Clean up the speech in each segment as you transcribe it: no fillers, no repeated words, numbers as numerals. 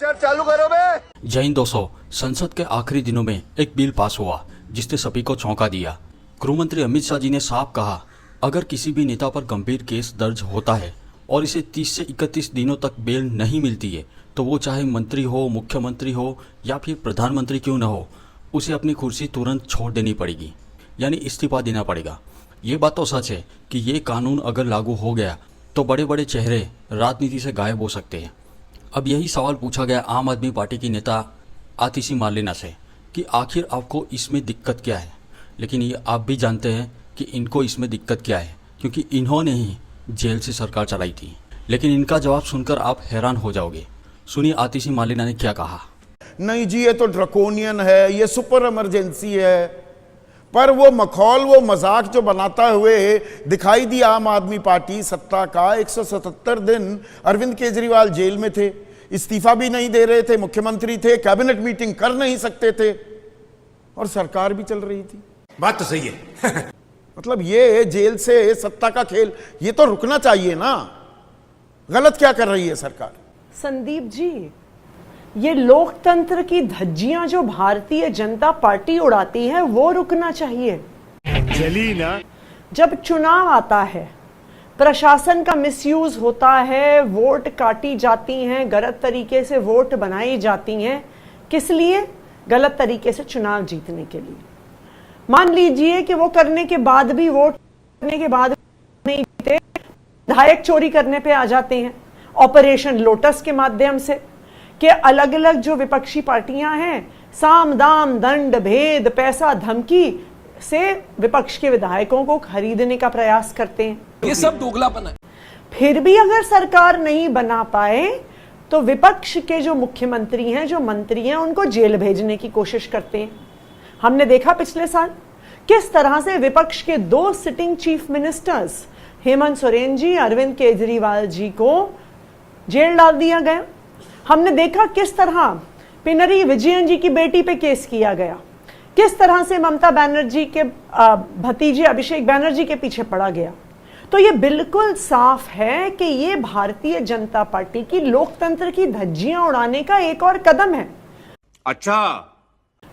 चालू करो बे। जय हिंद दोस्तों, संसद के आखिरी दिनों में एक बिल पास हुआ जिसने सभी को चौंका दिया। गृहमंत्री अमित शाह जी ने साफ कहा, अगर किसी भी नेता पर गंभीर केस दर्ज होता है और इसे 30 से 31 दिनों तक बेल नहीं मिलती है तो वो चाहे मंत्री हो, मुख्यमंत्री हो या फिर प्रधानमंत्री क्यों न हो, उसे अपनी कुर्सी तुरंत छोड़ देनी पड़ेगी, यानी इस्तीफा देना पड़ेगा। ये बात तो सच है कि ये कानून अगर लागू हो गया तो बड़े बड़े चेहरे राजनीति से गायब हो सकते हैं। अब यही सवाल पूछा गया आम आदमी पार्टी की नेता आतिशी मार्लेना से कि आखिर आपको इसमें दिक्कत क्या है। लेकिन ये आप भी जानते हैं कि इनको इसमें दिक्कत क्या है, क्योंकि इन्होंने ही जेल से सरकार चलाई थी। लेकिन इनका जवाब सुनकर आप हैरान हो जाओगे। सुनिए आतिशी मार्लेना ने क्या कहा। नहीं जी, ये तो ड्रकोनियन है, ये सुपर इमरजेंसी है। पर वो मखौल, वो मजाक जो बनाता हुए दिखाई दी आम आदमी पार्टी सत्ता का, 177 दिन अरविंद केजरीवाल जेल में थे, इस्तीफा भी नहीं दे रहे थे, मुख्यमंत्री थे, कैबिनेट मीटिंग कर नहीं सकते थे और सरकार भी चल रही थी। बात तो सही है। मतलब ये जेल से सत्ता का खेल, ये तो रुकना चाहिए ना। गलत क्या कर रही है सरकार? संदीप जी, ये लोकतंत्र की धज्जियां जो भारतीय जनता पार्टी उड़ाती है वो रुकना चाहिए। चली ना। जब चुनाव आता है, प्रशासन का मिसयूज होता है, वोट काटी जाती हैं, गलत तरीके से वोट बनाई जाती हैं। किस लिए? गलत तरीके से चुनाव जीतने के लिए। मान लीजिए कि वो करने के बाद भी, वोट करने के बाद नहीं जीते, विधायक चोरी करने पे आ जाते हैं ऑपरेशन लोटस के माध्यम से, कि अलग अलग जो विपक्षी पार्टियां हैं साम दाम दंड भेद पैसा धमकी से विपक्ष के विधायकों को खरीदने का प्रयास करते हैं। ये सब दोगलापन है। फिर भी अगर सरकार नहीं बना पाए तो विपक्ष के जो मुख्यमंत्री हैं, जो मंत्री हैं, उनको जेल भेजने की कोशिश करते हैं। हमने देखा पिछले साल किस तरह से विपक्ष के 2 sitting chief ministers Hemant Soren ji, Arvind Kejriwal ji को जेल डाल दिया गया। हमने देखा किस तरह पिनरी विजयन जी की बेटी पे केस किया गया, किस तरह से ममता बनर्जी के भतीजे अभिषेक बनर्जी के पीछे पड़ा गया। तो ये बिल्कुल साफ है कि ये भारतीय जनता पार्टी की लोकतंत्र की धज्जियां उड़ाने का एक और कदम है। अच्छा,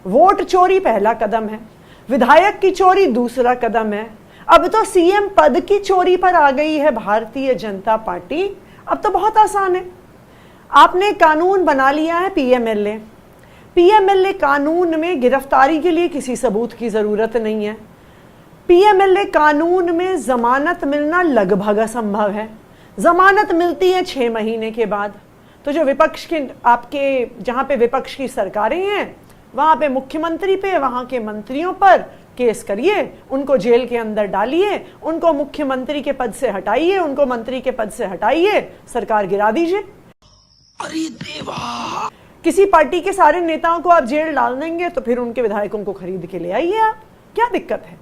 वोट चोरी पहला कदम है, विधायक की चोरी दूसरा कदम है, अब तो सीएम पद की चोरी पर आ गई है भारतीय जनता पार्टी। अब तो बहुत आसान है, आपने कानून बना लिया है पीएमएलए। पीएमएलए कानून में गिरफ्तारी के लिए किसी सबूत की जरूरत नहीं है। पीएमएलए कानून में जमानत मिलना लगभग असंभव है। जमानत मिलती है 6 महीने के बाद। तो जो विपक्ष के आपके, जहां पे विपक्ष की सरकारें हैं, वहां पे मुख्यमंत्री पे, वहां के मंत्रियों पर केस करिए, उनको जेल के अंदर डालिए, उनको मुख्यमंत्री के पद से हटाइए, उनको मंत्री के पद से हटाइए, सरकार गिरा दीजिए। अरे देवा, किसी पार्टी के सारे नेताओं को आप जेल डाल देंगे तो फिर उनके विधायकों को खरीद के ले आइए आप, क्या दिक्कत है?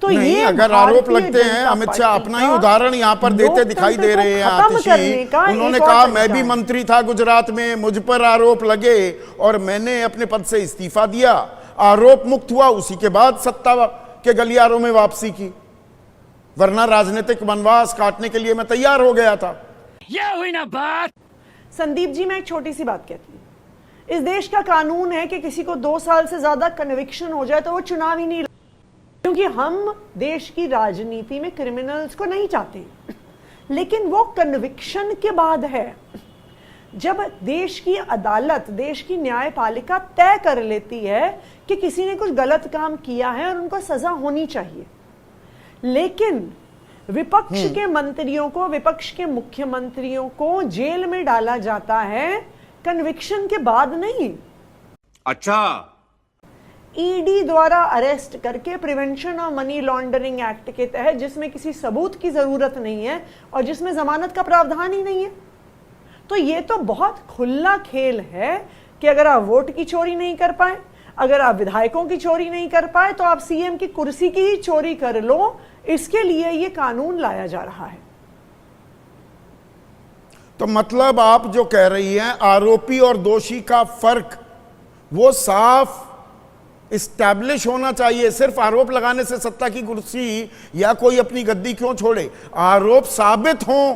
तो नहीं, ये अगर आरोप लगते हैं, अमित शाह अपना ही उदाहरण यहाँ पर देते दिखाई दे रहे हैं आतिशी। उन्होंने कहा मैं भी मंत्री था गुजरात में, मुझ पर आरोप लगे और मैंने अपने पद से इस्तीफा दिया, आरोप मुक्त हुआ, उसी के बाद सत्ता के गलियारों में वापसी की, वरना राजनीतिक वनवास काटने के लिए मैं तैयार हो गया था। ये हुई ना बात। संदीप जी, मैं एक छोटी सी बात कहती हूँ। इस देश का कानून है कि किसी को 2 साल से ज्यादा कन्विक्शन हो जाए तो वो चुनाव ही नहीं, क्योंकि हम देश की राजनीति में क्रिमिनल्स को नहीं चाहते। लेकिन वो कन्विक्शन के बाद है, जब देश की अदालत, देश की न्यायपालिका तय कर लेती है कि किसी ने कुछ गलत काम किया है और उनको सजा होनी चाहिए। लेकिन विपक्ष के मंत्रियों को, विपक्ष के मुख्यमंत्रियों को जेल में डाला जाता है कन्विक्शन के बाद नहीं। अच्छा, ईडी द्वारा अरेस्ट करके prevention of money laundering act के तहत, जिसमें किसी सबूत की जरूरत नहीं है और जिसमें जमानत का प्रावधान ही नहीं है। तो ये तो बहुत खुला खेल है कि अगर आप वोट की चोरी नहीं कर पाए, अगर आप विधायकों की चोरी नहीं कर पाए, तो आप सीएम की कुर्सी की ही चोरी कर लो। इसके लिए ये कानून लाया जा रहा है। तो मतलब आप जो कह रही हैं, आरोपी और दोषी का फर्क वो साफ इस्टेब्लिश होना चाहिए। सिर्फ आरोप लगाने से सत्ता की कुर्सी या कोई अपनी गद्दी क्यों छोड़े? आरोप साबित हों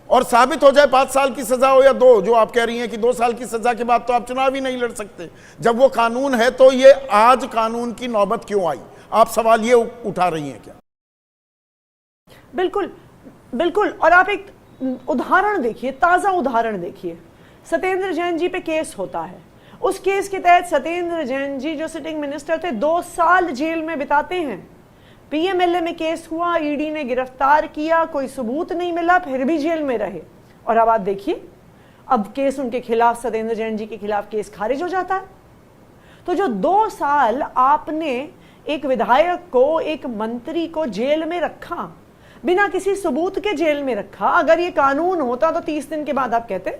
और साबित हो जाए 5 साल की सजा हो या 2, जो आप कह रही हैं कि 2 साल की सजा के बाद तो आप चुनाव ही नहीं लड़ सकते, जब वो कानून है तो ये आज कानून की नौबत क्यों आई? आप सवाल ये उठा रही हैं क्या? बिल्कुल बिल्कुल। और आप एक उदाहरण देखिए, ताजा उदाहरण देखिए। सत्येंद्र जैन जी पे केस होता है, उस केस के तहत सत्येंद्र जैन जी जो सिटिंग मिनिस्टर थे 2 साल जेल में बिताते हैं। पीएमएलए में केस हुआ, ईडी ने गिरफ्तार किया, कोई सबूत नहीं मिला, फिर भी जेल में रहे। और अब आप देखिए, अब केस उनके खिलाफ, सत्येंद्र जैन जी के खिलाफ केस खारिज हो जाता है। तो जो 2 साल आपने एक विधायक को, एक मंत्री को जेल में रखा, बिना किसी सबूत के जेल में रखा, अगर ये कानून होता तो 30 दिन के बाद आप कहते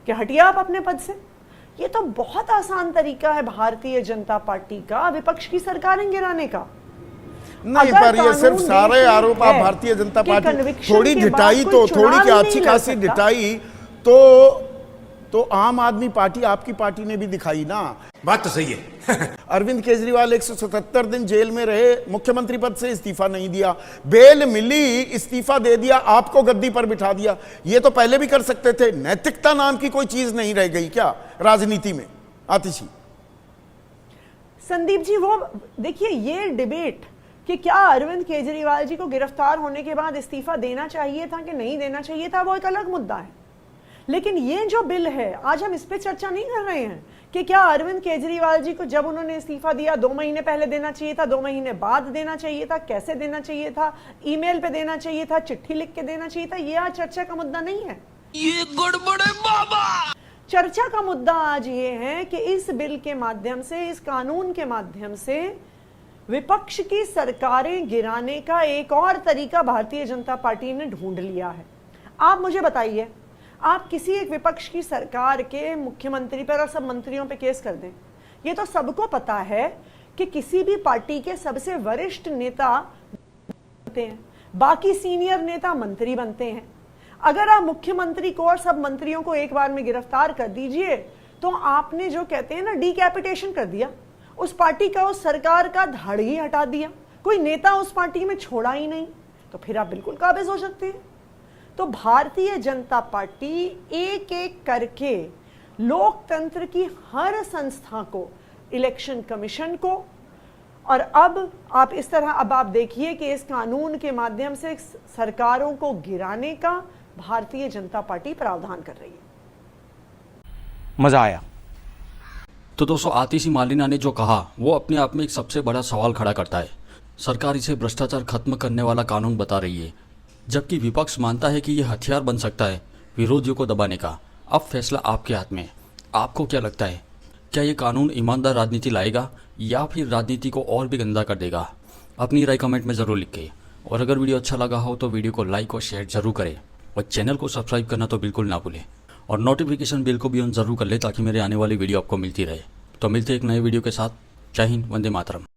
कि हटिए आप अपने पद से। ये तो बहुत आसान तरीका है भारतीय जनता पार्टी का विपक्ष की सरकारें गिराने का। नहीं, पर ये सिर्फ सारे आरोप आप भारतीय जनता पार्टी, थोड़ी डिटाई तो, थोड़ी की अच्छी खासी डिटाई तो आम आदमी पार्टी, आपकी पार्टी ने भी दिखाई ना। बात तो सही है। अरविंद केजरीवाल 177 दिन जेल में रहे, मुख्यमंत्री पद से इस्तीफा नहीं दिया, बेल मिली, इस्तीफा दे दिया, आपको गद्दी पर बिठा दिया। ये तो पहले भी कर सकते थे। नैतिकता नाम की कोई चीज नहीं रह गई क्या राजनीति में? आतिशी संदीप जी, वो देखिए, ये डिबेट कि क्या अरविंद केजरीवाल जी को गिरफ्तार होने के बाद इस्तीफा देना चाहिए था कि नहीं देना चाहिए था, वो एक अलग मुद्दा है। लेकिन ये जो बिल है, आज हम इस पे चर्चा नहीं कर रहे हैं कि क्या अरविंद केजरीवाल जी को जब उन्होंने इस्तीफा दिया 2 महीने पहले देना चाहिए था, 2 महीने बाद देना चाहिए था, कैसे देना चाहिए था, ईमेल पे देना चाहिए था, चिट्ठी लिख के देना चाहिए था। ये आज चर्चा का मुद्दा नहीं है। ये गड़बड़ है बाबा। चर्चा का मुद्दा आज ये है कि इस बिल के माध्यम से, इस कानून के माध्यम से विपक्ष की सरकारें गिराने का एक और तरीका भारतीय जनता पार्टी ने ढूंढ लिया है। आप मुझे बताइए, आप किसी एक विपक्ष की सरकार के मुख्यमंत्री पर और सब मंत्रियों पे केस कर दें, ये तो सबको पता है कि किसी भी पार्टी के सबसे वरिष्ठ नेता बनते हैं, बाकी सीनियर नेता मंत्री बनते हैं। अगर आप मुख्यमंत्री को और सब मंत्रियों को एक बार में गिरफ्तार कर दीजिए तो आपने, जो कहते हैं ना, डीकैपिटेशन कर दिया, उस पार्टी का, उस सरकार का धड़ ही हटा दिया, कोई नेता उस पार्टी में छोड़ा ही नहीं, तो फिर आप बिल्कुल काबिज हो सकते हैं। तो भारतीय जनता पार्टी एक एक करके लोकतंत्र की हर संस्था को, इलेक्शन कमीशन को, और अब आप इस तरह, अब आप देखिए कि इस कानून के माध्यम से सरकारों को गिराने का भारतीय जनता पार्टी प्रावधान कर रही है। मजा आया। तो दोस्तों, आतिशी मालिना ने जो कहा वो अपने आप में एक सबसे बड़ा सवाल खड़ा करता है। सरकार इसे भ्रष्टाचार खत्म करने वाला कानून बता रही है, जबकि विपक्ष मानता है कि यह हथियार बन सकता है विरोधियों को दबाने का। अब फैसला आपके हाथ में है। आपको क्या लगता है, क्या ये कानून ईमानदार राजनीति लाएगा या फिर राजनीति को और भी गंदा कर देगा? अपनी राय कमेंट में ज़रूर लिखें। और अगर वीडियो अच्छा लगा हो तो वीडियो को लाइक और शेयर जरूर करें, और चैनल को सब्सक्राइब करना तो बिल्कुल ना भूलें, और नोटिफिकेशन बिल को भी ऑन जरूर कर ले ताकि मेरे आने वाली वीडियो आपको मिलती रहे। तो मिलते हैं एक नए वीडियो के साथ। जय हिंद, वंदे मातरम।